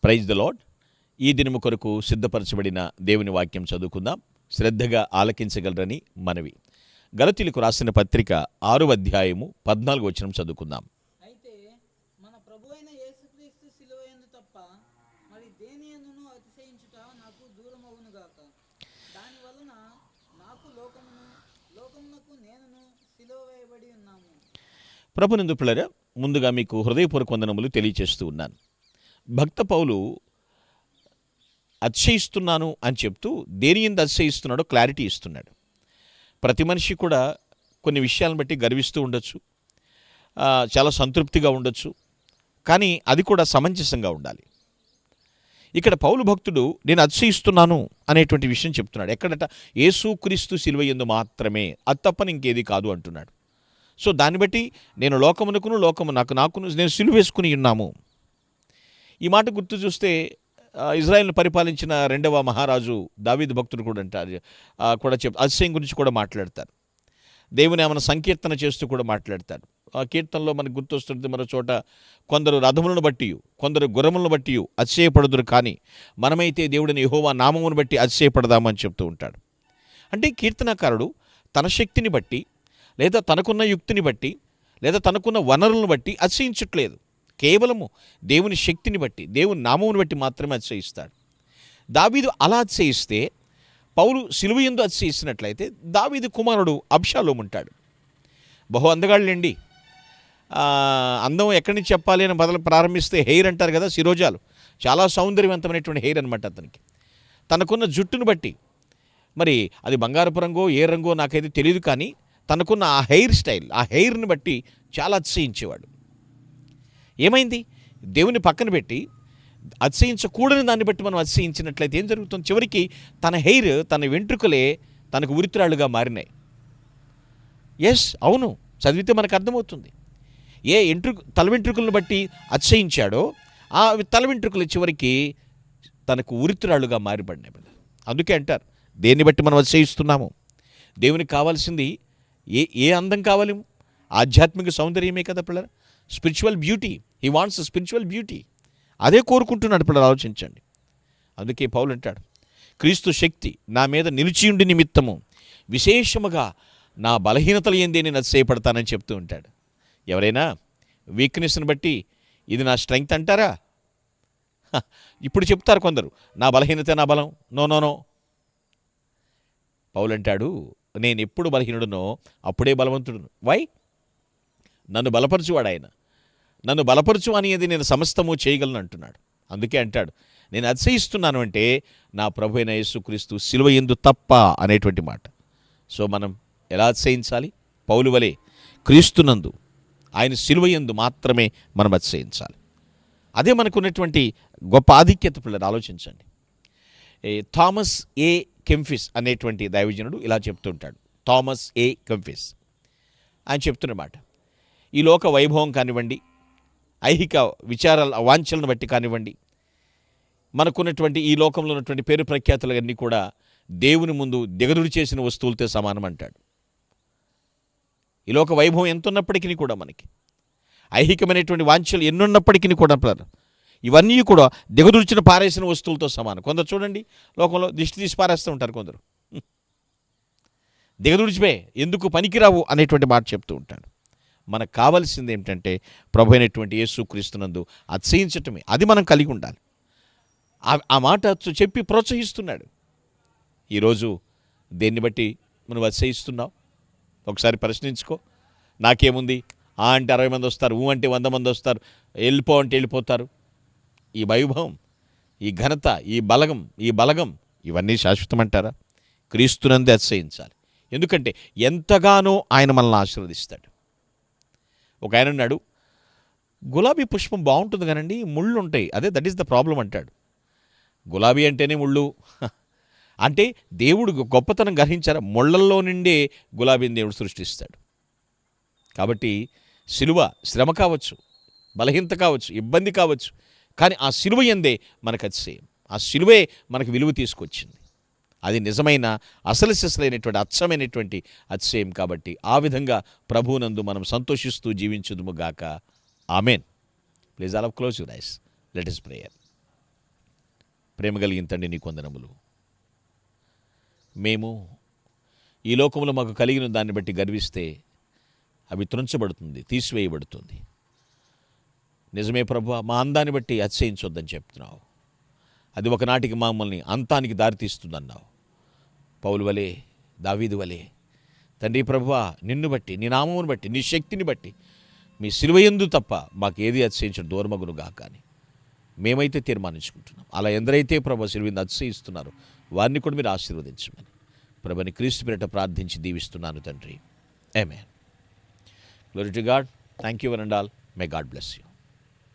Praise the lord. ఈ దినము కొరకు సిద్ధపరచబడిన దేవుని వాక్యం చదువుకుందాం. శ్రద్ధగా ఆలకించగలరని మనవి. గలతీయులకు రాసిన పత్రిక 6వ అధ్యాయము 14వ వచనం చదువుకుందాం. అయితే మన ప్రభువైన యేసుక్రీస్తు శిలువయందు తప్ప మరి దేనియందును అతిశయించుట నాకు దూరమవును గాక. దాని వలన నాకు లోకమునకు నేనును శిలువ వేయబడి ఉన్నాము. ప్రభునందు పిల్లరా, ముందుగా మీకు హృదయపూర్వక వందనములు తెలియచేస్తూ ఉన్నాను. భక్త పౌలు అతిశయిస్తున్నాను అని చెప్తూ దేని యందు అతిశయిస్తున్నాడో క్లారిటీ ఇస్తున్నాడు. ప్రతి మనిషి కూడా కొన్ని విషయాలను బట్టి గర్విస్తూ ఉండొచ్చు, చాలా సంతృప్తిగా ఉండొచ్చు, కానీ అది కూడా సమంజసంగా ఉండాలి. ఇక్కడ పౌలు భక్తుడు నేను అతిశయిస్తున్నాను అనేటువంటి విషయం చెప్తున్నాడు. ఎక్కడట? యేసుక్రీస్తు శిలువ యందు మాత్రమే, అది తప్పని ఇంకేది కాదు అంటున్నాడు. సో దాన్ని బట్టి నేను లోకము నాకును నేను సిలువ వేసుకుని ఉన్నాము. ఈ మాట గుర్తు చూస్తే ఇజ్రాయెల్ను పరిపాలించిన 2వ మహారాజు దావీదు భక్తుడు కూడా అంటారు, కూడా అతిశయం గురించి కూడా మాట్లాడతారు. దేవుని ఆమెను సంకీర్తన చేస్తూ కూడా మాట్లాడతాడు. ఆ కీర్తనలో మనకు గుర్తొస్తుంది మరో చోట, కొందరు రథములను బట్టి కొందరు గుర్రములను బట్టి అతిశయపడుదురు, కానీ మనమైతే దేవుడిని యెహోవా నామమును బట్టి అతిశయపడదామని చెప్తూ ఉంటాడు. అంటే కీర్తనకారుడు తన శక్తిని బట్టి, లేదా తనకున్న యుక్తిని బట్టి, లేదా తనకున్న వనరులను బట్టి అతిశయించట్లేదు. కేవలము దేవుని శక్తిని బట్టి, దేవుని నామమును బట్టి మాత్రమే అతిశయిస్తాడు. దావీదు అలా అతిశయిస్తే, పౌలు సిలువ యందు అతిశయిస్తున్నట్లయితే దావీదు కుమారుడు అబ్షాలోము ఉంటాడు. బహు అందగాళ్ళండి. అందం ఎక్కడి నుంచి చెప్పాలి అని ప్రారంభిస్తే హెయిర్ అంటారు కదా, శిరోజాలు. చాలా సౌందర్యవంతమైనటువంటి హెయిర్ అనమాట అతనికి. తనకున్న జుట్టును బట్టి, మరి అది బంగారపు రంగో ఏ రంగో నాకైతే తెలియదు, కానీ తనకున్న ఆ హెయిర్ స్టైల్, ఆ హెయిర్ని బట్టి చాలా అతిశయించేవాడు. ఏమైంది? దేవుని పక్కన పెట్టి అతిశయించకూడని దాన్ని బట్టి మనం అతిశయించినట్లయితే ఏం జరుగుతుంది? చివరికి తన హెయిర్, తన వెంట్రుకలే తనకు ఉరిత్రాళ్ళుగా మారినాయి. ఎస్, అవును, చదివితే మనకు అర్థమవుతుంది. ఏ తల వెంట్రుకలను బట్టి అతిశయించాడో ఆ తల వెంట్రుకలు చివరికి తనకు ఉరిత్రాళ్ళుగా మారిపడినాయి. అందుకే అంటారు, దేన్ని బట్టి మనం అతిశయిస్తున్నాము. దేవునికి కావాల్సింది ఏ అందం కావాలి? ఆధ్యాత్మిక సౌందర్యమే కదా పిల్లలు. Spiritual beauty. He wants spiritual beauty. అదే కోరుకుంటున్నాడు పిల్లలు, ఆలోచించండి. అందుకే పౌలు అంటాడు, క్రీస్తు శక్తి నా మీద నిలిచియుండి నిమిత్తము విశేషముగా నా బలహీనతలు ఏందే నేను అతిశయపడతానని చెప్తూ ఉంటాడు. ఎవరైనా వీక్నెస్ని బట్టి ఇది నా స్ట్రెంగ్త్ అంటారా? ఇప్పుడు చెప్తారు కొందరు, నా బలహీనత నా బలం. నో. పౌలు అంటాడు, నేను ఎప్పుడు బలహీనుడునో అప్పుడే బలవంతుడును. వై? నన్ను బలపరచువాడు ఆయన. నన్ను బలపరచు అనేది నేను సమస్తము చేయగలను అంటున్నాడు. అందుకే అంటాడు, నేను అతిశయిస్తున్నాను అంటే నా ప్రభు అయిన యేసుక్రీస్తు శిలువ యందు తప్ప అనేటువంటి మాట. సో మనం ఎలా అతిశయించాలి? పౌలు వలె క్రీస్తునందు, ఆయన శిలువ యందు మాత్రమే మనం అతిశయించాలి. అదే మనకున్నటువంటి గొప్ప ఆధిక్యత పిల్లలు. ఆలోచించండి. థామస్ ఏ కెంఫిస్ అనేటువంటి దైవజనుడు ఇలా చెప్తుంటాడు. థామస్ ఏ కెంఫిస్ ఆయన చెప్తున్నమాట, ఈ లోక వైభవం కానివ్వండి, ఐహిక విచారాల వాంఛలను బట్టి కానివ్వండి, మనకున్నటువంటి ఈ లోకంలో ఉన్నటువంటి పేరు ప్రఖ్యాతులన్నీ కూడా దేవుని ముందు దిగదుడి చేసిన వస్తువులతో సమానం అంటాడు. ఈ లోక వైభవం ఎంత ఉన్నప్పటికీ కూడా, మనకి ఐహికమైనటువంటి వాంఛలు ఎన్నున్నప్పటికీ కూడా ఇవన్నీ కూడా దిగదుడిచిన పారేసిన వస్తువులతో సమానం. కొందరు చూడండి, లోకంలో దిష్టి తీసి పారేస్తూ ఉంటారు. కొందరు దిగదుడిచిపోయి ఎందుకు పనికిరావు అనేటువంటి మాట చెప్తూ ఉంటాడు. మనకు కావాల్సింది ఏమిటంటే ప్రభు అయినటువంటి యేసుక్రీస్తునందు అతిశయించటమే. అది మనం కలిగి ఉండాలి. ఆ మాట చెప్పి ప్రోత్సహిస్తున్నాడు. ఈరోజు దేన్ని బట్టి మనం అతిశయిస్తున్నావు? ఒకసారి ప్రశ్నించుకో. నాకేముంది, ఆ అంటే 60 మంది వస్తారు, ఊ అంటే 100 మంది వస్తారు, వెళ్ళిపో అంటే వెళ్ళిపోతారు. ఈ వైభవం, ఈ ఘనత, ఈ బలగం ఇవన్నీ శాశ్వతమంటారా? క్రీస్తునందే అతిశయించాలి. ఎందుకంటే ఎంతగానో ఆయన మనల్ని ఆశీర్వదిస్తాడు. ఒక ఆయన అన్నాడు, గులాబీ పుష్పం బాగుంటుంది కానండి, ముళ్ళు ఉంటాయి, దట్ ఈస్ ద ప్రాబ్లం అంటాడు. గులాబీ అంటేనే ముళ్ళు అంటే దేవుడు గొప్పతనం గ్రహించారా? ముళ్ళల్లో నుండే గులాబీని దేవుడు సృష్టిస్తాడు. కాబట్టి సిలువ శ్రమ కావచ్చు, బలహీనత కావచ్చు, ఇబ్బంది కావచ్చు, కానీ ఆ సిలువ యందే మనకు అతిశయం. ఆ సిలువే మనకు విలువ తీసుకొచ్చింది. అది నిజమైన అసలు సిసలైనటువంటి అచ్చమైనటువంటి అతిశయం. కాబట్టి ఆ విధంగా ప్రభువునందు మనం సంతోషిస్తూ జీవించుదుము గాక. Amen. Please all of close your eyes. Let us pray. ప్రేమ కలిగిన తండ్రి నీకు వందనములు. మేము ఈ లోకంలో మాకు కలిగిన దాన్ని బట్టి గర్విస్తే అవి త్రుంచబడుతుంది, తీసివేయబడుతుంది. నిజమే ప్రభువా, మా అందాన్ని బట్టి అతిశయించొద్దని చెప్తున్నావు. అది ఒకనాటికి మమ్మల్ని అంతానికి దారితీస్తుందన్నావు. పౌలు వలె, దావీదు వలె తండ్రి ప్రభువా, నిన్ను బట్టి, నీ నామమును బట్టి, నీ శక్తిని బట్టి, మీ సిలువయందు తప్ప మాకు ఏది అతిశయించడం దూరమగును గాక అని మేమైతే తీర్మానించుకుంటున్నాం. అలా ఎందరైతే ప్రభు సిలువయందు అతిశయిస్తున్నారో వారిని కూడా మీరు ఆశీర్వదించమని ప్రభుని క్రీస్తు పేరిట ప్రార్థించి దీవిస్తున్నాను తండ్రి. ఆమేన్. Glory to God. Thank you one and all. May God bless you.